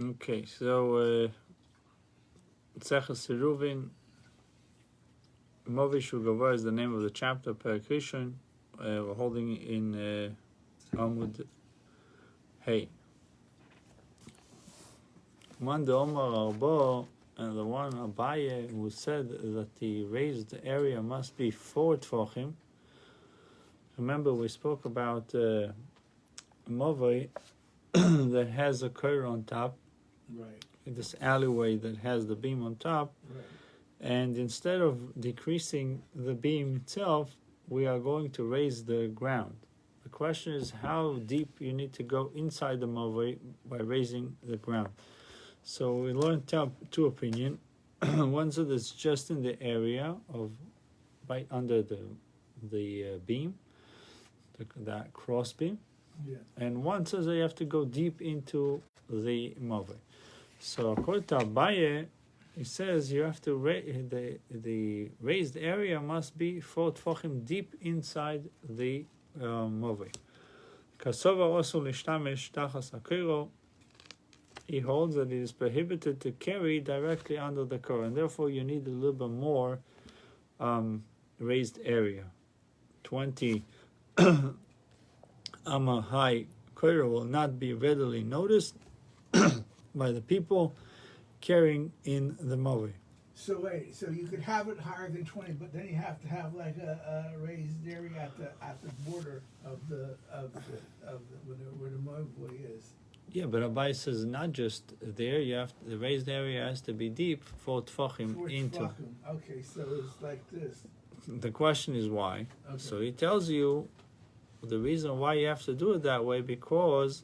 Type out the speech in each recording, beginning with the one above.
Okay, so Tractate Eruvin, Movi Shugava is the name of the chapter, Perek Rishon. We're holding in Amud Hey. One the Omar Arbo, and the one Abaye, who said that the raised area must be 4 tefachim. Remember, we spoke about Movi that has a curve on top, right? This alleyway that has the beam on top, Right. and instead of decreasing the beam itself, we are going to raise the ground. The question is how deep you need to go inside the Movi by raising the ground. So we learned two opinions. One said it's just in the area of right under the beam, that cross beam, Yeah. and one says that you have to go deep into the Movi. So according to Abaye, he says you have to the raised area must be 4 tefachim deep inside the Movi. Kasova also lishtamish tachas akiro. He holds that it is prohibited to carry directly under the core, and therefore you need a little bit more raised area. 20 amma high core will not be readily noticed by the people carrying in the Movi. So wait, so you could have it higher than 20, but then you have to have like a raised area at the border of the where the Movi is. Yeah, but Abai says not just there. You have the raised area has to be deep 4 tefachim into. Tefachim. Okay, so it's like this. The question is why. Okay. So he tells you the reason why you have to do it that way, because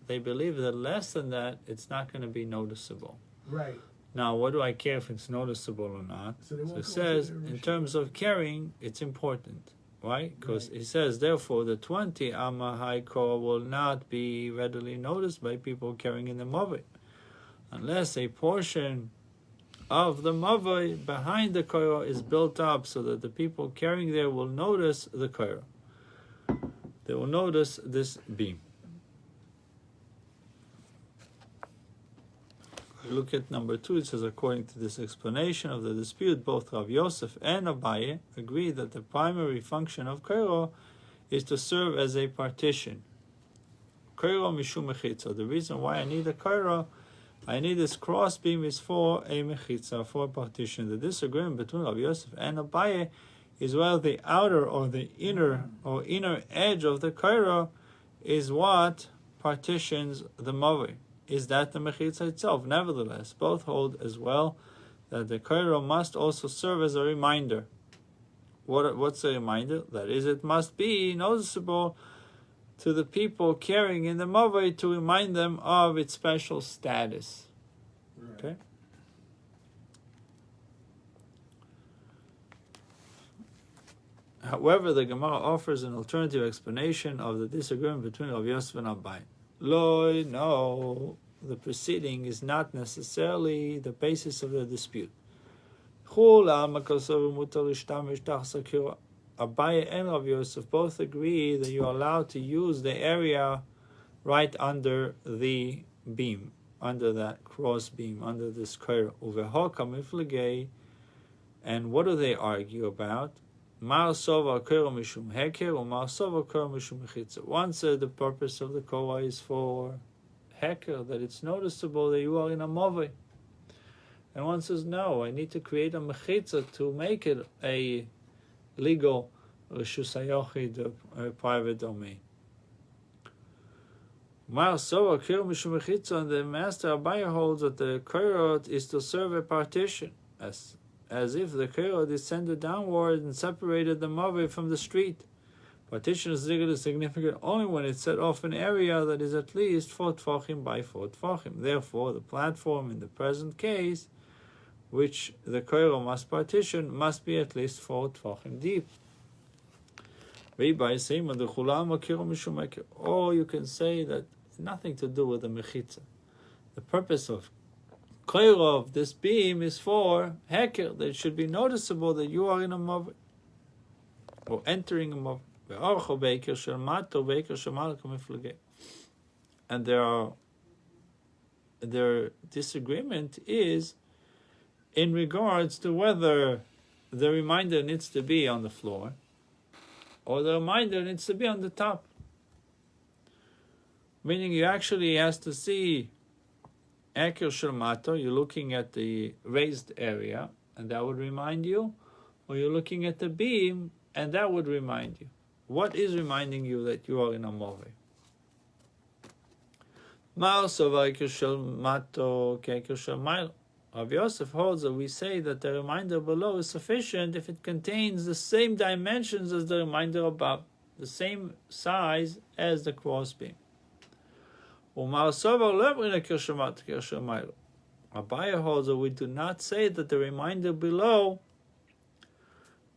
they believe that less than that it's not going to be noticeable. Right. Now, what do I care if it's noticeable or not? So it says in terms of carrying, it's important. Right? Because Right. it says, therefore, the 20 amma high core will not be readily noticed by people carrying in the Movi, unless a portion of the Movi behind the core is built up so that the people carrying there will notice the core. They will notice this beam. Look at number 2. It says, according to this explanation of the dispute, both Rav Yosef and Abaye agree that the primary function of kairo is to serve as a partition. Kairo mishum mechitza. The reason why I need a kairo, I need this cross beam, is for a mechitza, for a partition. The disagreement between Rav Yosef and Abaye is whether the outer or the inner edge of the kairo is what partitions the Movi. Is that the mechitza itself? Nevertheless, both hold as well that the kairo must also serve as a reminder. What's a reminder? That is, it must be noticeable to the people carrying in the Movi to remind them of its special status. Right. Okay. However, the Gemara offers an alternative explanation of the disagreement between Rav Yosef and Abaye. Loi, no, the proceeding is not necessarily the basis of the dispute. Abaye and Rav Yosef both agree that you are allowed to use the area right under the beam, under that cross beam, under this kairo. And what do they argue about? One said the purpose of the kora is for heker, that it's noticeable that you are in a Movi. And one says, no, I need to create a mechitza to make it a legal reshus hayochid, a private domain. And the master Abaye holds that the kora is to serve a partition, as if the kairo descended downward and separated the Movi from the street. Partition is significant only when it set off an area that is at least 4 tefachim by 4 tefachim. Therefore, the platform in the present case, which the kairo must partition, must be at least 4 tefachim deep. Or you can say that nothing to do with the mechitza. The purpose of kairo of this beam is for heker, that it should be noticeable that you are in a Movi or entering a Movi. And there are their disagreement is in regards to whether the reminder needs to be on the floor or the reminder needs to be on the top. Meaning you actually has to see Eker Shalmato, you're looking at the raised area, and that would remind you, or you're looking at the beam, and that would remind you. What is reminding you that you are in a move? Rav Yosef holds that we say that the reminder below is sufficient if it contains the same dimensions as the reminder above, the same size as the crossbeam. Abaye holds that we do not say that the reminder below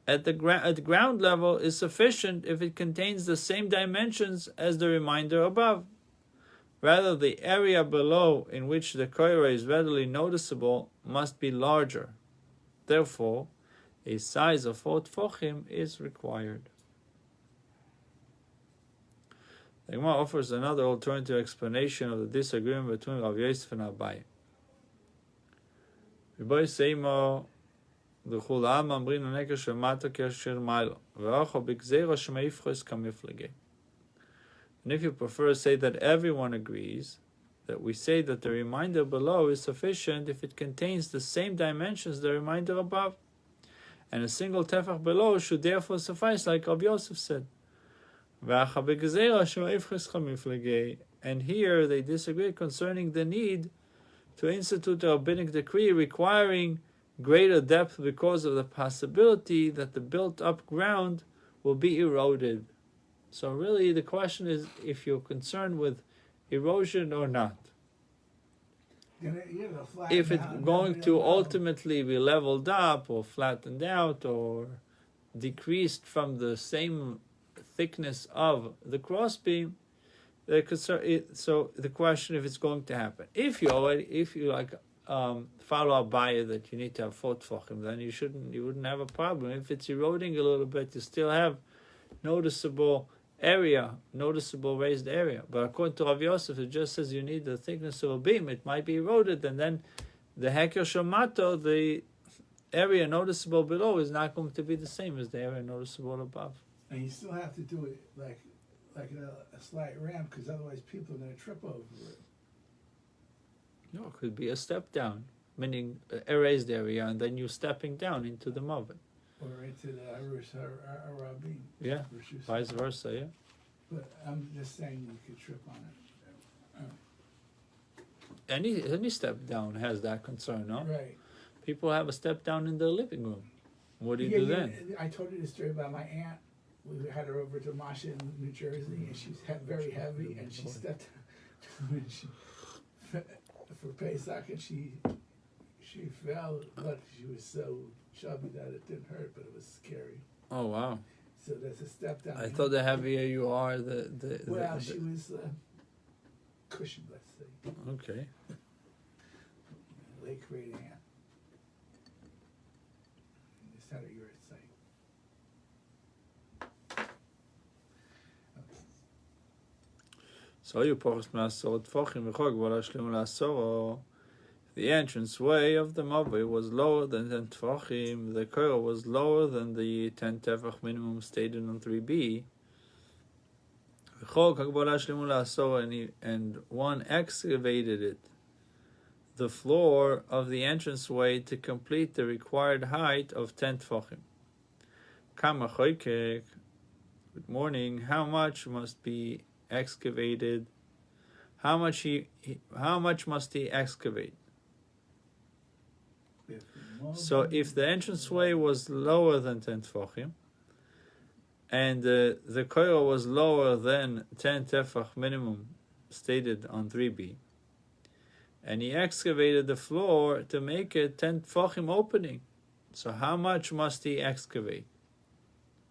at ground level is sufficient if it contains the same dimensions as the reminder above. Rather, the area below in which the koira is readily noticeable must be larger. Therefore, a size of 4 tefachim is required. The Gemara offers another alternative explanation of the disagreement between Rav Yosef and Abaye. Rabbi Seimo, the Chulam Amrin Neker Shemata Kesher Mailo, Ve'acho B'Gzeira Shmeifchos Kamiflege. And if you prefer, say that everyone agrees that we say that the reminder below is sufficient if it contains the same dimensions as the reminder above, and a single tefach below should therefore suffice, like Rav Yosef said. And here they disagree concerning the need to institute a rabbinic decree requiring greater depth because of the possibility that the built-up ground will be eroded. So really the question is if you're concerned with erosion or not. If it's going to ultimately be leveled up or flattened out or decreased from the same thickness of the crossbeam, so the question if it's going to happen. If you follow Abaye that you need to have 4 tefachim, then you wouldn't have a problem. If it's eroding a little bit, you still have noticeable raised area. But according to Rav Yosef, it just says you need the thickness of a beam. It might be eroded, and then the Heker Shomato, the area noticeable below, is not going to be the same as the area noticeable above. And you still have to do it like a slight ramp, because otherwise people are going to trip over it. No, it could be a step down, meaning a raised area, and then you're stepping down into the Moven. Or into the Arabim. Yeah, vice versa, yeah. But I'm just saying you could trip on it. Any step down has that concern, no? Right. People have a step down in their living room. What do you do then? I told you the story about my aunt. We had her over to Masha in New Jersey, and she's very heavy, and she stepped when for Pesach, and she fell, but she was so chubby that it didn't hurt, but it was scary. Oh wow! So there's a step down. I thought the heavier you are, she was cushioned, let's say. Okay. Lake great aunt. Just had a yard site. So you post masot tefachim v'chog v'lashlim la'asoro. The entranceway of the Mavoi was lower than 10 tefachim. The koira was lower than the 10 tefach minimum stated on 3b. V'chog v'lashlim la'asoro, and one excavated it, the floor of the entranceway, to complete the required height of 10 tefachim. Kama choykek. Good morning. How much must be excavated? How much must he excavate? So if the entranceway was lower than 10 tefachim, and the koira was lower than 10 tefach minimum stated on 3b, and he excavated the floor to make it 10 tefachim opening, so how much must he excavate?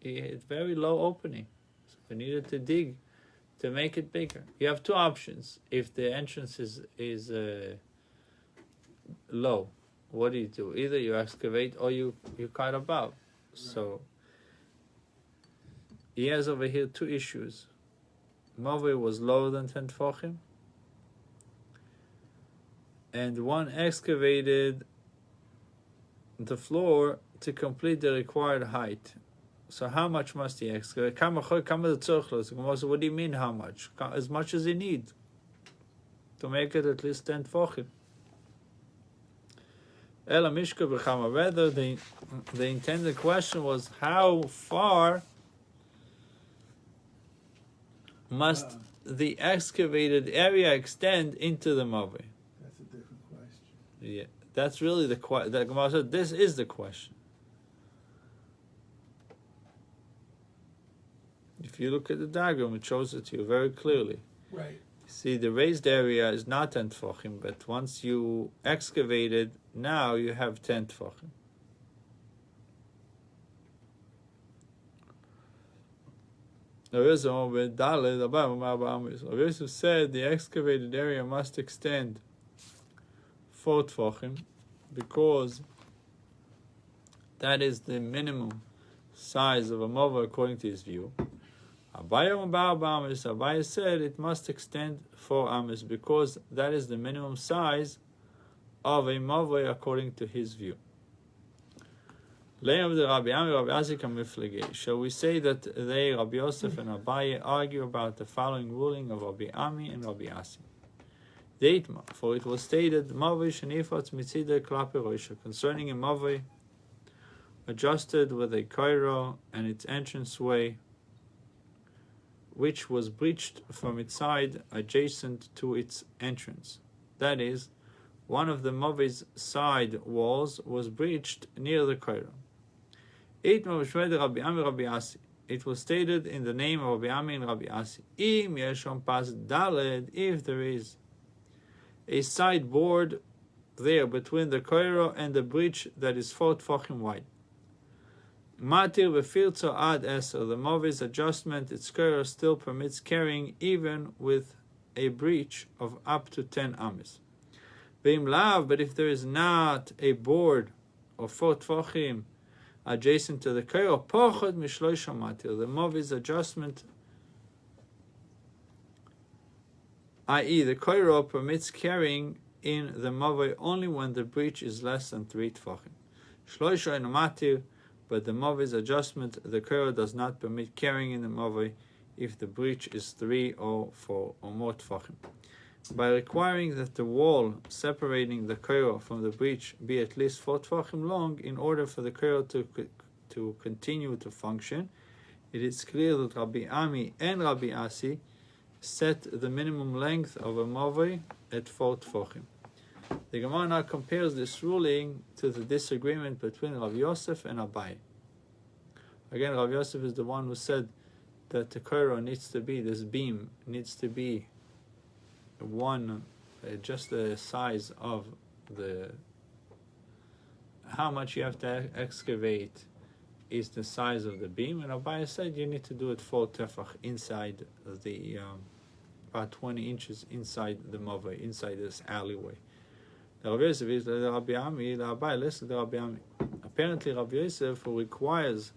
It's very low opening, so we needed to dig to make it bigger. You have two options. If the entrance is low, what do? Either you excavate or you cut above. Right. So he has over here two issues. Mavoi was lower than 10 tefachim, and one excavated the floor to complete the required height. So how much must he excavate? What do you mean how much? As much as he needs to make it at least 10 tefachim. Rather, the intended question was how far must the excavated area extend into the Mavoi? That's a different question. Yeah, that's really the question. The Gemara said this is the question. If you look at the diagram, it shows it to you very clearly. Right. See, the raised area is not 10 tefachim, but once you excavate it, now you have 10 tefachim. Rabbi said the excavated area must extend 4 tefachim because that is the minimum size of a mova according to his view. Abaye said it must extend 4 amis because that is the minimum size of a mavoi according to his view. Shall we say that they, Rabbi Yosef and Abaye, argue about the following ruling of Rabbi Ami and Rabbi Asi? Deitma, for it was stated, Mavoi shenifotz mitzidei klape roisha, concerning a mavoi adjusted with a kairo and its entranceway, which was breached from its side adjacent to its entrance. That is, one of the Movi's side walls was breached near the kairo. It was stated in the name of Rabbi Ami and Rabbi Asi. If there is a side board there between the kairo and the breach that is 4 tefachim wide. Matir befilzo ad eser, the Movi's adjustment, its kairo still permits carrying even with a breach of up to 10 amis. Beim lav, but if there is not a board of 4 tefachim adjacent to the kairo, pochot mishloisha matir, the Movi's adjustment, i.e. the kairo permits carrying in the Movi only when the breach is less than 3 tefachim. Shloisha and matir, but the Movi's adjustment, the kairo does not permit carrying in the Movi if the breach is 3 or 4 or more tefachim. By requiring that the wall separating the kairo from the breach be at least 4 tefachim long in order for the kairo to continue to function, it is clear that Rabbi Ami and Rabbi Asi set the minimum length of a Movi at 4 tefachim. The Gemara now compares this ruling to the disagreement between Rav Yosef and Abaye. Again, Rav Yosef is the one who said that the kairo needs to be, this beam needs to be just the size of how much you have to excavate is the size of the beam, and Abaye said you need to do it 4 tefach inside the about 20 inches inside the Mavoi, inside this alleyway. The Rav Yosef is the Rabbi Ami, the Abaye listen to Rabbi Ami. Apparently Rabbi Yosef, who requires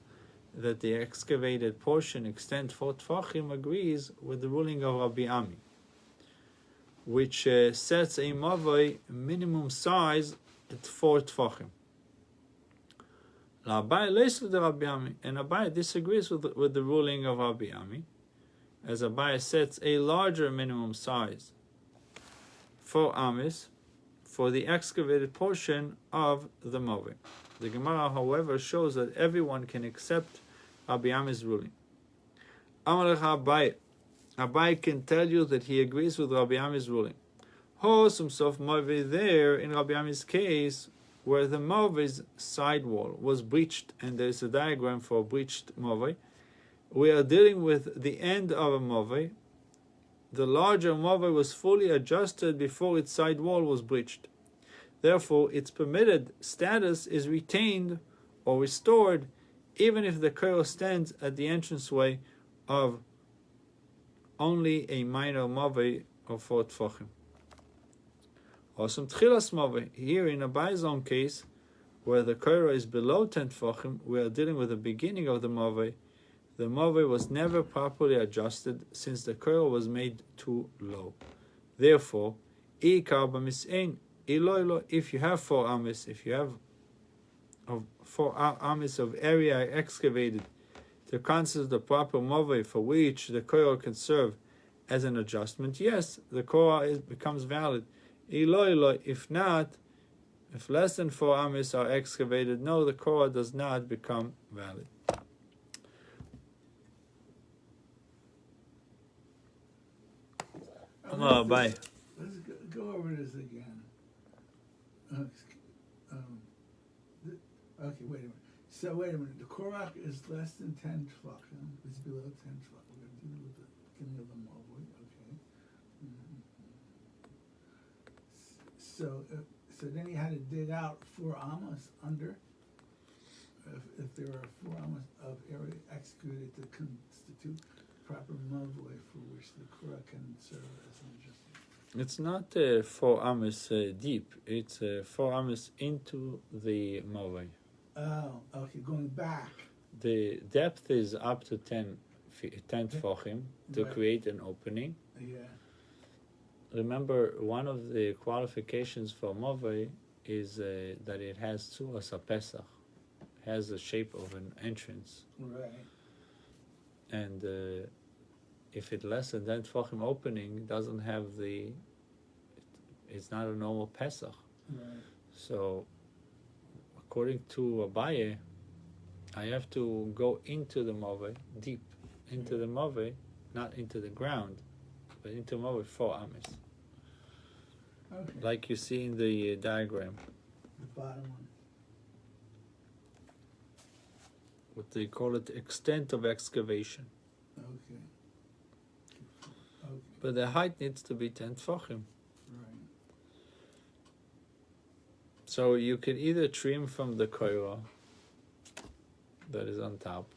that the excavated portion extend 4 tefachim, agrees with the ruling of Rabbi Ami, which sets a Mavoi minimum size at 4 tefachim. Abaye listen to Rabbi Ami, and Abaye disagrees with the ruling of Rabbi Ami, as Abaye sets a larger minimum size, 4 amis, for the excavated portion of the Mavoi. The Gemara, however, shows that everyone can accept Rabbi Ami's ruling. Amalech Abaye. Abaye can tell you that he agrees with Rabbi Ami's ruling. Some sof Mavoi there, in Rabbi Ami's case, where the Movi's side wall was breached, and there's a diagram for a breached Mavoi. We are dealing with the end of a Mavoi. The larger Mavoi was fully adjusted before its side wall was breached. Therefore, its permitted status is retained or restored even if the kairo stands at the entranceway of only a minor Mavoi of 4 tefachim. Or some tchilas Mavoi. Here in Abaye's own case, where the kairo is below 10 tefachim, we are dealing with the beginning of the Mavoi. The Mavoi was never properly adjusted since the kairo was made too low. Therefore, ikar b'mis'ein, If you have 4 amis, if you have 4 amis of area excavated to constitute the proper move for which the koil can serve as an adjustment, yes, the koil becomes valid. If not, if less than 4 amis are excavated, no, the koil does not become valid. Bye. Let's go over this again. Okay, wait a minute. So wait a minute. The Korach is less than 10 tefachim. It's below 10 tefachim. We're going to deal with the beginning of the Moavoi. Okay. So then he had to dig out 4 amas under. If there are 4 amas of area excavated to constitute proper Moavoi for which the Korach can serve as an adjustment. It's not 4 amas deep. It's 4 amas into the Moavoi. Oh, okay, going back. The depth is up to 10 tefachim to Right. create an opening. Yeah. Remember, one of the qualifications for Moavoi is that it has tzuras Pesach, has the shape of an entrance. Right. And if it's less than 10 tefachim opening, doesn't have it's not a normal Pesach. Right. So, according to Abaye, I have to go into the Moavoi, deep into the Moavoi, not into the ground, but into Moavoi 4 amis. Okay. Like you see in the diagram, The bottom one. what they call it, extent of excavation. Okay. Okay. But the height needs to be 10 tefachim. Right. So you can either trim from the koira that is on top,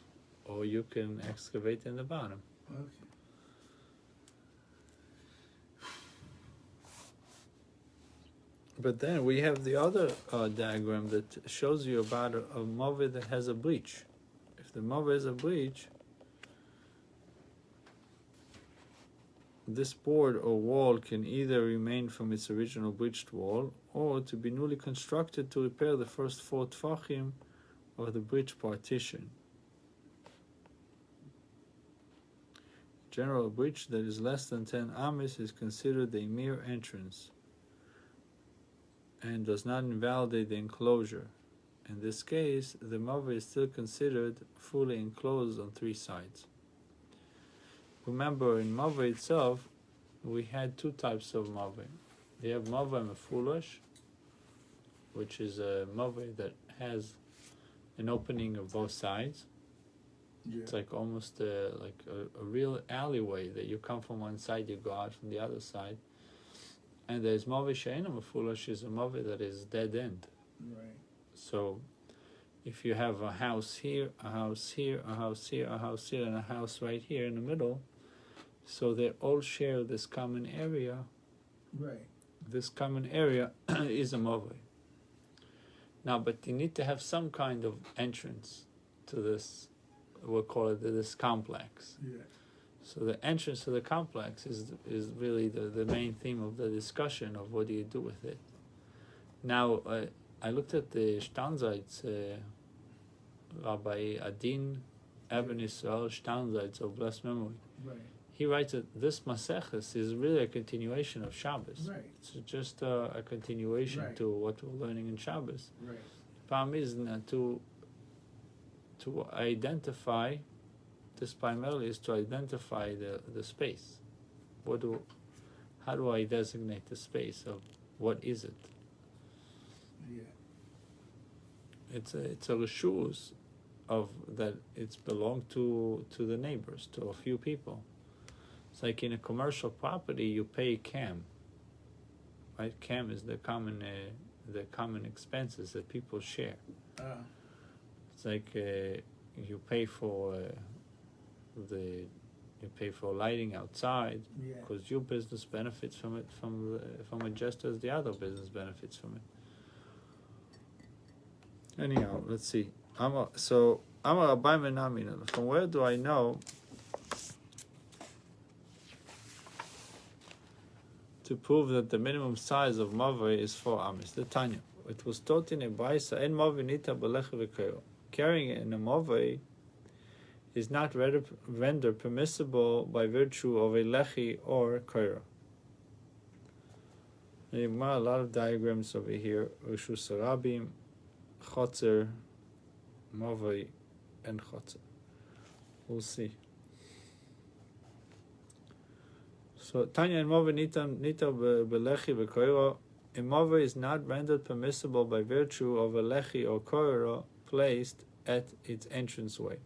or you can excavate in the bottom. Okay. But then we have the other diagram that shows you about a Moavoi that has a breach. If the Moavoi has a breach, this board or wall can either remain from its original breached wall, or to be newly constructed to repair the first 4 tefachim of the breach partition. General breach that is less than 10 amis is considered a mere entrance and does not invalidate the enclosure. In this case, the Moavoi is still considered fully enclosed on 3 sides. Remember, in Moavoi itself, we had 2 types of Moavoi. We have Moavoi Mefulosh, which is a Moavoi that has an opening of both sides. Yeah. It's like almost like a real alleyway that you come from one side, you go out from the other side. And there's Moavoi She'eino Mefulosh, is a Moavoi that is dead end. Right. So if you have a house here, a house here, a house here, a house here, and a house right here in the middle, so they all share this common area. Right. This common area is a Moavoi. Now, but you need to have some kind of entrance to this, we'll call it this complex. Yeah. So the entrance to the complex is really the main theme of the discussion of what do you do with it. Now, I looked at the Steinzeitz, Rabbi Adin Eben Yisrael Steinzeitz of blessed memory. Right. He writes that this Maseches is really a continuation of Shabbos. Right. It's just a continuation Right. to what we're learning in Shabbos. Right. Problem is to identify, this primarily is to identify the space. How do I designate the space of what is it? Yeah. It's a reshus of that it's belonged to the neighbors, to a few people. It's like in a commercial property, you pay CAM. Right? CAM is the common expenses that people share. It's like you pay for lighting outside Yeah. because your business benefits from it from it just as the other business benefits from it. Anyhow, let's see. I'm a Rabbi Menashe Amitay. From where do I know to prove that the minimum size of mavoi is 4 amis. The Tanya. It was taught in a brayso, en mavoi nita belechi v'koiro. Carrying it in a mavoi is not rendered permissible by virtue of a lechi or koiro. A lot of diagrams over here. Rishus Rabim, Chotzer, Mavoi, and Chotzer. We'll see. So Tanya and Mavoi nita belechi v'koiro. A mavoi is not rendered permissible by virtue of a lechi or koiro placed at its entranceway.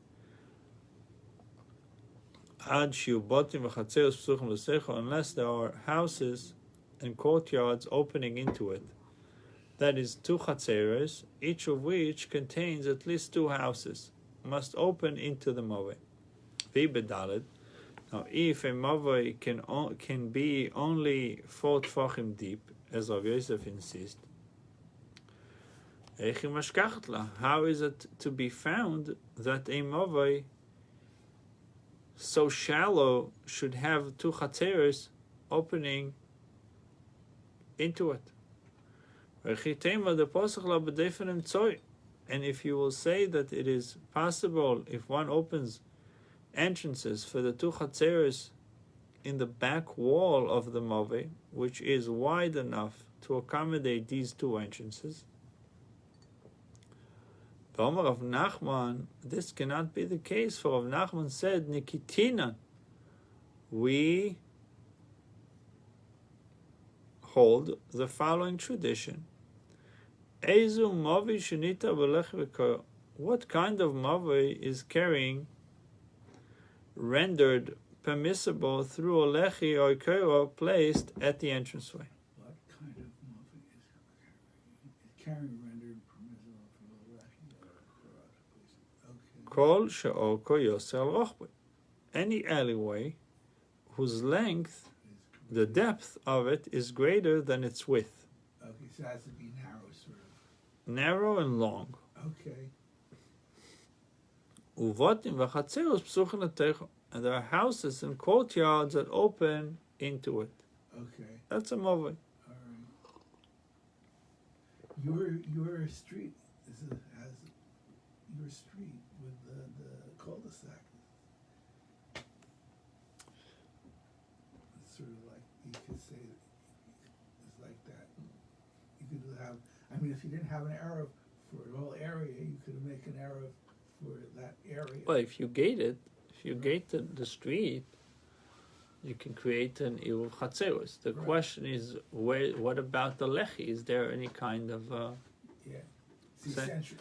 Ad shiu botim v'chatzeros psuchim l'secho, unless there are houses and courtyards opening into it. That is, 2 chatzeros, each of which contains at least 2 houses, must open into the mavoi. V'bedaled. Now, if a mavoi can be only 4 tfachim deep, as Rabbi Yosef insists, how is it to be found that a mavoi so shallow should have 2 chatzeros opening into it? And if you will say that it is possible if one opens entrances for the 2 chatzeros in the back wall of the mavoi, which is wide enough to accommodate these 2 entrances, the Omer of Nachman, this cannot be the case, for Rav Nachman said, Nikitina, we hold the following tradition. Ezu mavi shenita b'lech v'koiro. What kind of mavi is carrying rendered permissible through a lechi or koiro placed at the entranceway? What kind of mavi is carrying rendered permissible through a lechi or koiro? Okay. Kol she'orko yoseh al rochbei. Any alleyway whose length, the depth of it, is greater than its width. Okay, so it has to be narrow, sort of. Narrow and long. Okay. Uvotim v'chatzeros psuchim l'teicho. And there are houses and courtyards that open into it. Okay. That's a mavoi. All right. Your street has your street with the cul-de-sac. It's sort of like, you could say it's like that. You could have, I mean, if you didn't have an arrow for the whole area, you could make an arrow for that area. Well, if you gate it, gate the street, you can create an Eruv Chatzeros. The question is, what about the Lechi? Is there any kind of... yeah. See,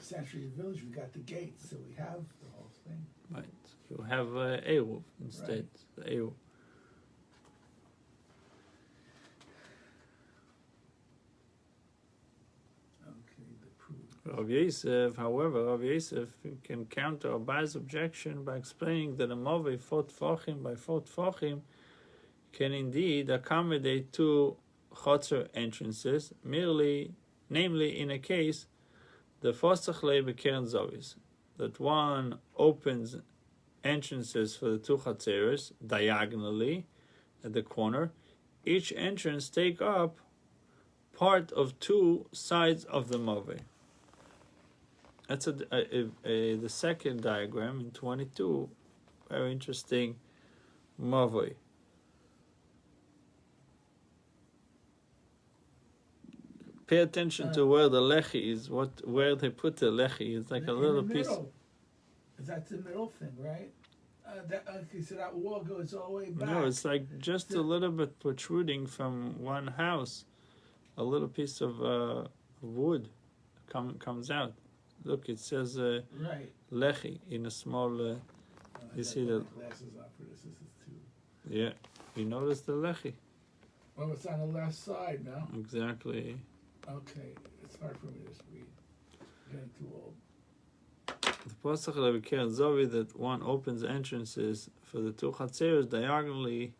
Century Village, we got the gates, so we have the whole thing. Right. You have Eruv instead. Right. The Eruv. Rav Yosef, however, Rav Yosef can counter Abai's objection by explaining that a mavoi 4 tfachim by 4 tfachim can indeed accommodate 2 chotzer entrances, namely in a case the fosach le bekeren zovis, that one opens entrances for the 2 chatzeros diagonally at the corner. Each entrance take up part of 2 sides of the mavoi. That's the second diagram in 22. Very interesting mavoi. Pay attention to where the lechi is. Where they put the lechi is like a little piece. That's the middle thing, right? So that wall goes all the way back. No, it's like just a little bit protruding from one house. A little piece of wood comes out. Look, it says lechi in a small. You see the glasses on for this. This is too. Yeah, you notice the lechi. Well, it's on the left side now. Exactly. Okay, it's hard for me to read. Getting too old. The pasuk of Bekeren Zovi that one opens entrances for the 2 chatzeros diagonally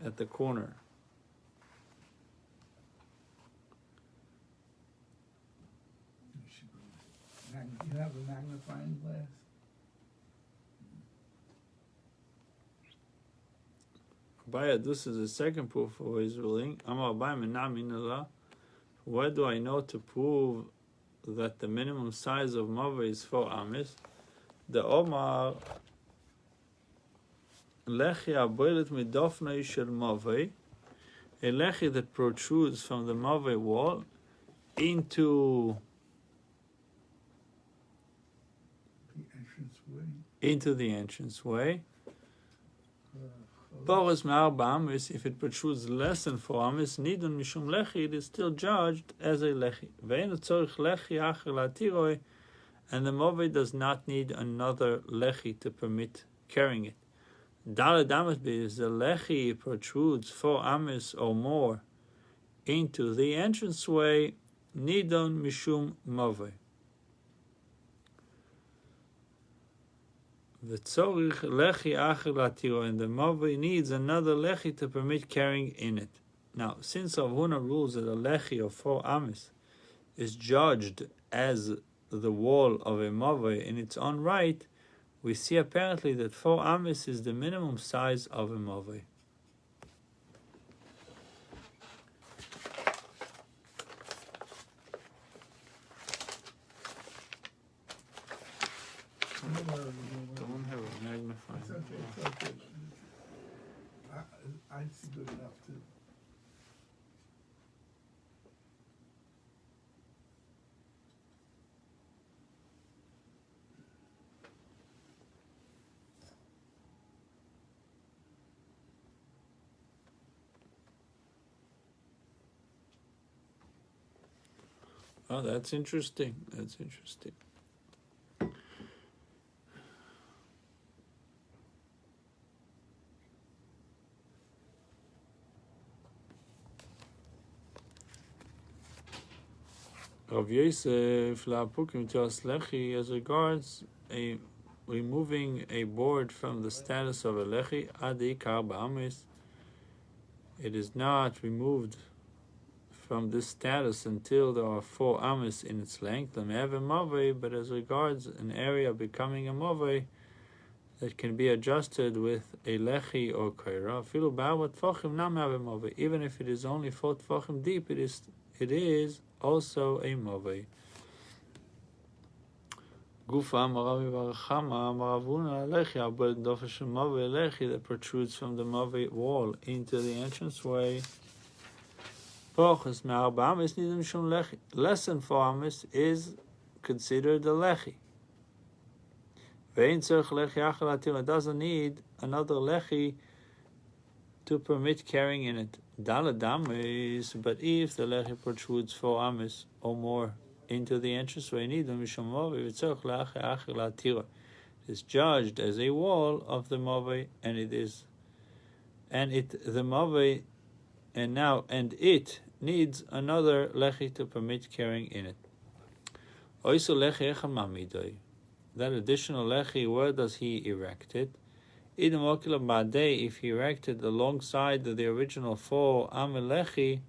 at the corner. You have a magnifying glass? Abaye, this is the second proof for his ruling. Amar Abaye Menameh. Where do I know to prove that the minimum size of mava is 4 amis? The Omar lechi aboilet midofnei shel mavei, a lechi that protrudes from the mavei wall into the entranceway. Boris ma'arba amis, if it protrudes less than 4 amis, nidon mishum lechi, it is still judged as a lechi. Ve'en tzorich lechi acher latiroi, and the mavei does not need another lechi to permit carrying it. Daled amis, if the lechi protrudes 4 amis or more into the entranceway, nidon mishum mavei. The tzorich lechi acher latiro, and the mavei needs another lechi to permit carrying in it. Now, since Rav Huna rules that a lechi of 4 amis is judged as the wall of a mavei in its own right, we see apparently that 4 amis is the minimum size of a mavei. Don't have a magnifying. It's okay. I see good enough too. Oh, that's interesting. That's interesting. Rav Yosef la'apukim tells lechi as regards a removing a board from the status of a lechi adi kar ba'amis. It is not removed from this status until there are 4 amis in its length. But as regards an area becoming a mavei that can be adjusted with a lechi or kaira, filu ba'avat tfachim nam mavei. Even if it is only 4 tfachim deep, it is also a mavei. Gufa Maravi Varachama Maravuna Lechi Abel Dofesh Mavei Lechi that protrudes from the mavei wall into the entranceway. Pochas Me'arba Amis Nidam Shum Lechi. Less than 4 amis is considered a lechi. Ve'in Tzorich Lechi Achel Atir. It doesn't need another lechi to permit carrying in it. Daled amis, but if the lechi protrudes 4 amis or more into the entranceway, nidon mishum mavei v'tzorich lechi achel latiro. It is judged as a wall of the mavei, and it needs another lechi to permit carrying in it. Oiso lechi echad mamidoi. That additional lechi, where does he erect it? If he erected alongside the original 4 amel lechi,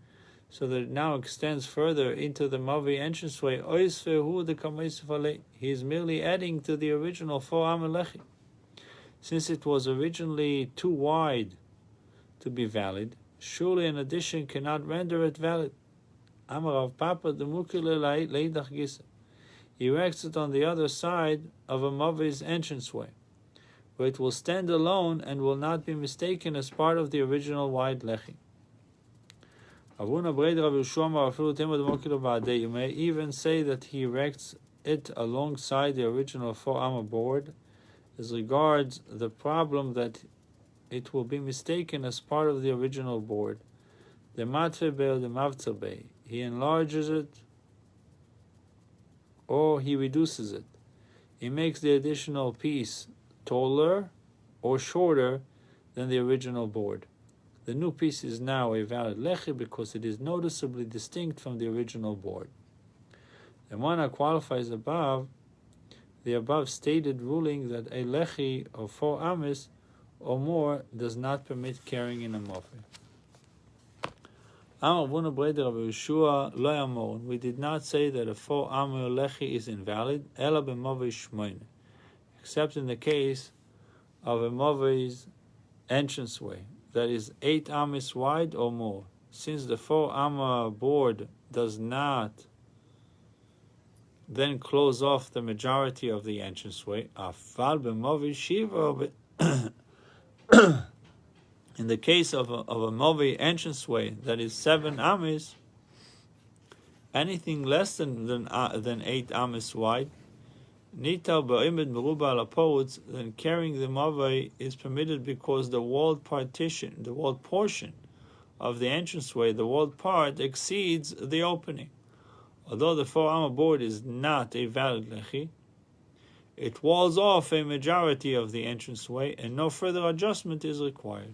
so that it now extends further into the mavei entranceway, he is merely adding to the original 4 amel lechi. Since it was originally too wide to be valid, surely an addition cannot render it valid. He erects it on the other side of a mavei's entranceway, where it will stand alone and will not be mistaken as part of the original wide lechi. You may even say that he erects it alongside the original 4 amma board, as regards the problem that it will be mistaken as part of the original board. The matve be or the mavtzer be, he enlarges it or he reduces it. He makes the additional piece taller or shorter than the original board. The new piece is now a valid lechi because it is noticeably distinct from the original board. The one qualifies the above stated ruling that a lechi of 4 amis or more does not permit carrying in a mavei. We did not say that a 4 amah lechi is invalid, ela b'mavei shmoine, except in the case of a mavei's entranceway. that is 8 amis wide or more. Since the 4 amma board does not then close off the majority of the entranceway, in the case of a movi entranceway that is 7 amis, anything less than 8 amis wide, nital ba'imid meruba al hapotz, then carrying the movi is permitted because the walled partition, the walled portion of the entranceway, the walled part exceeds the opening. Although the 4 amma board is not a valid lechi, it walls off a majority of the entranceway and no further adjustment is required.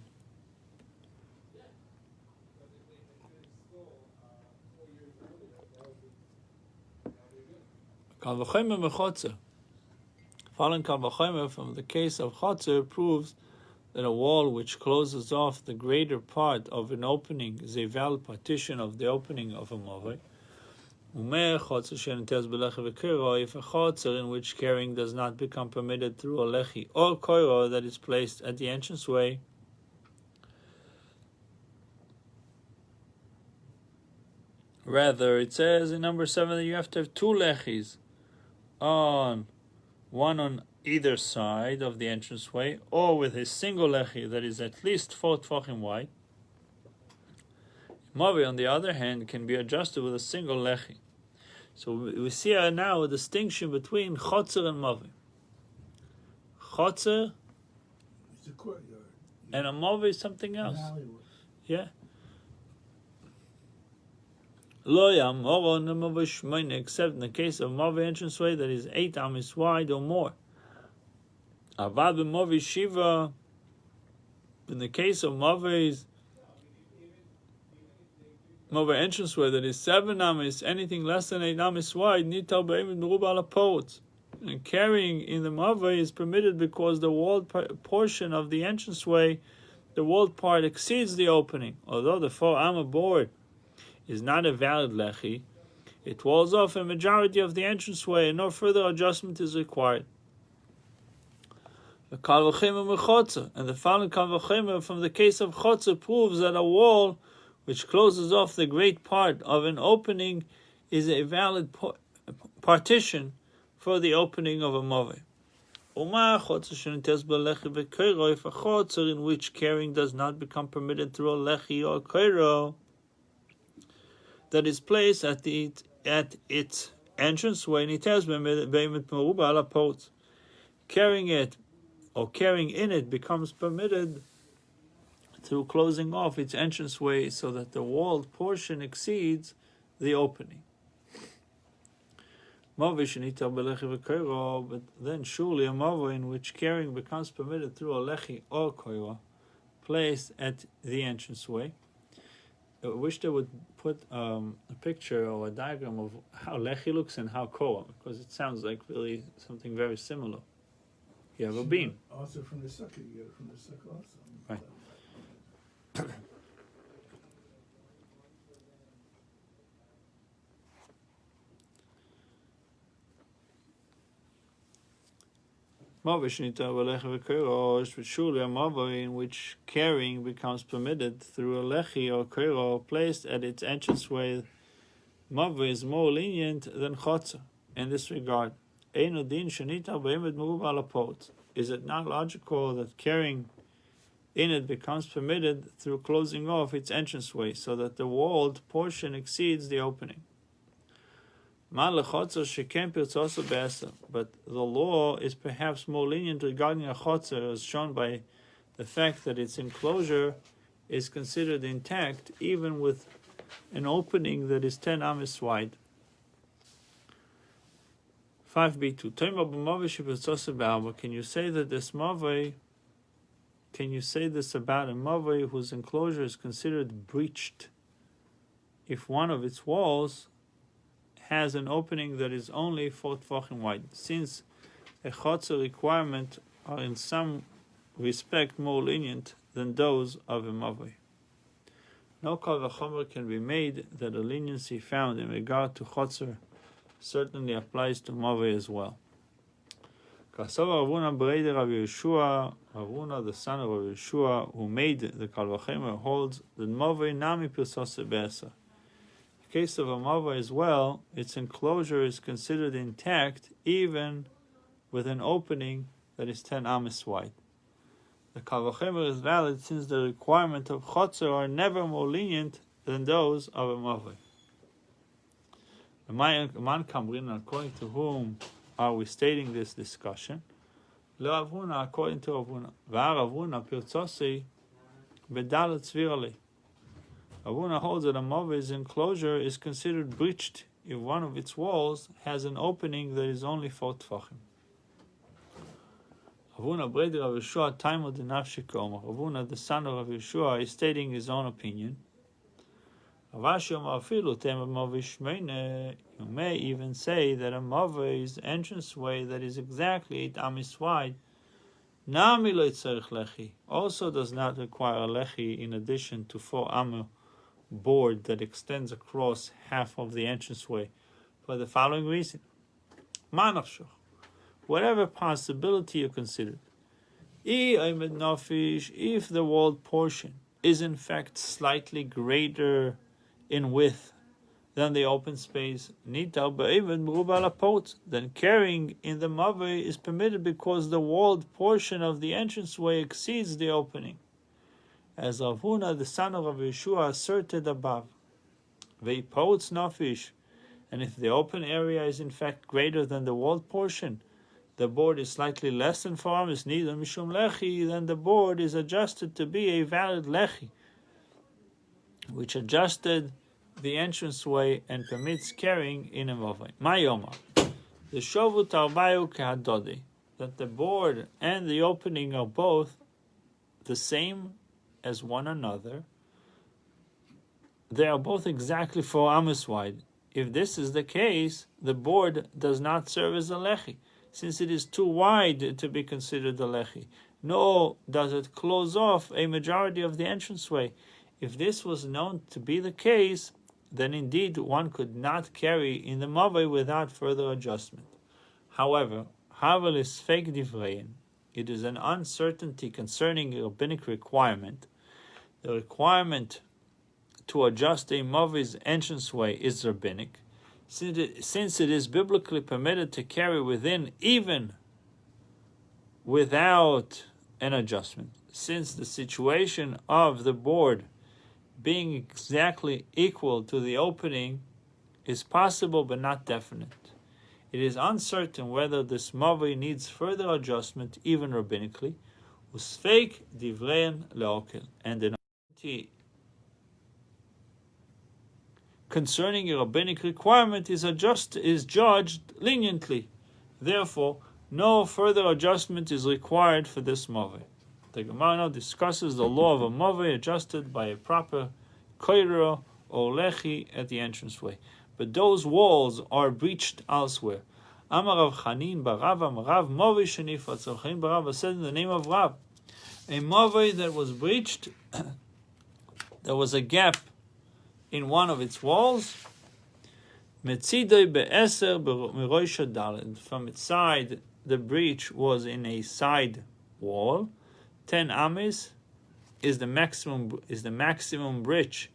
Kal v'chomer mechotzer. Following kal v'chomer from the case of chotzer proves that a wall which closes off the greater part of an opening is a valid partition of the opening of a movay. If a chotzer in which carrying does not become permitted through a lechi or koiro that is placed at the entranceway, rather it says in number 7 that you have to have 2 lechis, one on either side of the entranceway, or with a single lechi that is at least 4 tefachim wide. Mavi, on the other hand, can be adjusted with a single lechi. So we see now a distinction between chotzer and mavi. Chotzer It's a courtyard. and a mavi is something else. Yeah. Lo yamoro nemavi shmeine, except in the case of mavi entranceway that is 8 amis wide or more. Avad b'mavi shiva, in the case of mavi entranceway that is 7 amis, anything less than 8 amis wide, nital ba'imid meruba al hapotz. And carrying in the mavi is permitted because the walled portion of the entranceway, the walled part exceeds the opening. Although the 4 amma board is not a valid lechi, it walls off a majority of the entranceway and no further adjustment is required. And the following kal v'chomer from the case of chotzer proves that a wall which closes off the great part of an opening is a valid partition for the opening of a movay. If a chotzer in which carrying does not become permitted through a lechi or koiro that is placed at its entranceway, carrying it or carrying in it becomes permitted through closing off its entranceway so that the walled portion exceeds the opening. But then surely a mava in which carrying becomes permitted through a lechi or koira placed at the entranceway. I wish they would put a picture or a diagram of how lechi looks and how koa, because it sounds like really something very similar. You have a beam. Also from the sukkah, you get it from the sukkah also. Right. But surely a mava in which carrying becomes permitted through a lechi or koiro placed at its entranceway, mava is more lenient than chotzer in this regard. Is it not logical that carrying in it becomes permitted through closing off its entranceway so that the walled portion exceeds the opening? But the law is perhaps more lenient regarding a chotzer, as shown by the fact that its enclosure is considered intact even with an opening that is 10 amis wide. 5b2. Can you say that this mavai? Can you say this about a mavai whose enclosure is considered breached if one of its walls has an opening that is only 4 tefachim wide, since a chotzer requirement are in some respect more lenient than those of a mavai? No kal v'chomer can be made that the leniency found in regard to chotzer certainly applies to mavai as well. Kasav Ravuna Breder Rav Yeshua, Ravuna the son of Rav Yeshua, who made the Kal Vachomer, holds that Mavoi Nami Pirsose Be'eser. In the case of a Mavoi as well, its enclosure is considered intact even with an opening that is 10 amis wide. The Kal Vachomer is valid since the requirement of Chotzer are never more lenient than those of a Mavoi. The Man Kamrin, according to whom are we stating this discussion? Lo Avuna, according to Avuna. V'ar Avuna Pirtzosei Bedalet Tzvirale. Avuna holds that a Mavei's enclosure is considered breached if one of its walls has an opening that is only 4 tfachim. Avuna Breder Rav Yeshua Taimo Denafshi Komer. Avuna, the son of Rav Yeshua, is stating his own opinion. You may even say that a Mavei's entranceway that is exactly 8 amis wide also does not require a lechi in addition to 4 amah board that extends across half of the entranceway for the following reason. Whatever possibility you consider, if the walled portion is in fact slightly greater in width than the open space, then carrying in the Mavei is permitted because the walled portion of the entranceway exceeds the opening. As Avuna, the son of Rav Yeshua, asserted above, Veipotz nafish, and if the open area is in fact greater than the walled portion, the board is slightly less than 4 amis neither mishum lechi, then the board is adjusted to be a valid lechi, which adjusted the entranceway and permits carrying in a Mavei. Mayoma, the shovut arbayu kehadodi, that the board and the opening are both the same as one another. They are both exactly 4 amis wide. If this is the case, the board does not serve as a lechi, since it is too wide to be considered a lechi, nor does it close off a majority of the entranceway. If this was known to be the case, then indeed one could not carry in the Mavei without further adjustment. However, Havel is fake divrein. It is an uncertainty concerning a rabbinic requirement. The requirement to adjust a Mavei's entranceway is rabbinic, since it is biblically permitted to carry within even without an adjustment. Since the situation of the board being exactly equal to the opening is possible but not definite, it is uncertain whether this Mavei needs further adjustment, even rabbinically. Usfeik divrein leokel, and an uncertainty concerning a rabbinic requirement is judged leniently. Therefore, no further adjustment is required for this Mavei. The Gemara now discusses the law of a Mavei adjusted by a proper koiro or lechi at the entranceway, but those walls are breached elsewhere. Amar Rav Chanin bar Rav Rav Mavei shenifratz. Rav Chanin bar Rav said in the name of Rav, a Mavei that was breached, there was a gap in one of its walls. Metzidoi be'eser miroisha daled. From its side, the breach was in a side wall. 10 amis is the maximum breach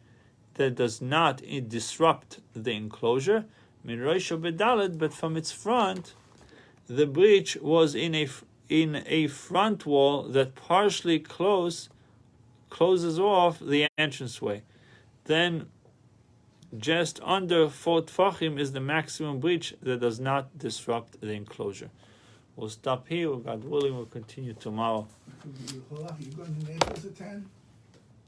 that does not disrupt the enclosure. Miroisha bedaled, but from its front, the breach was in a front wall that partially closes off the entranceway. Then just under 4 tfachim is the maximum breach that does not disrupt the enclosure. We'll stop here. God willing, we'll continue tomorrow. You going to Naples at 10?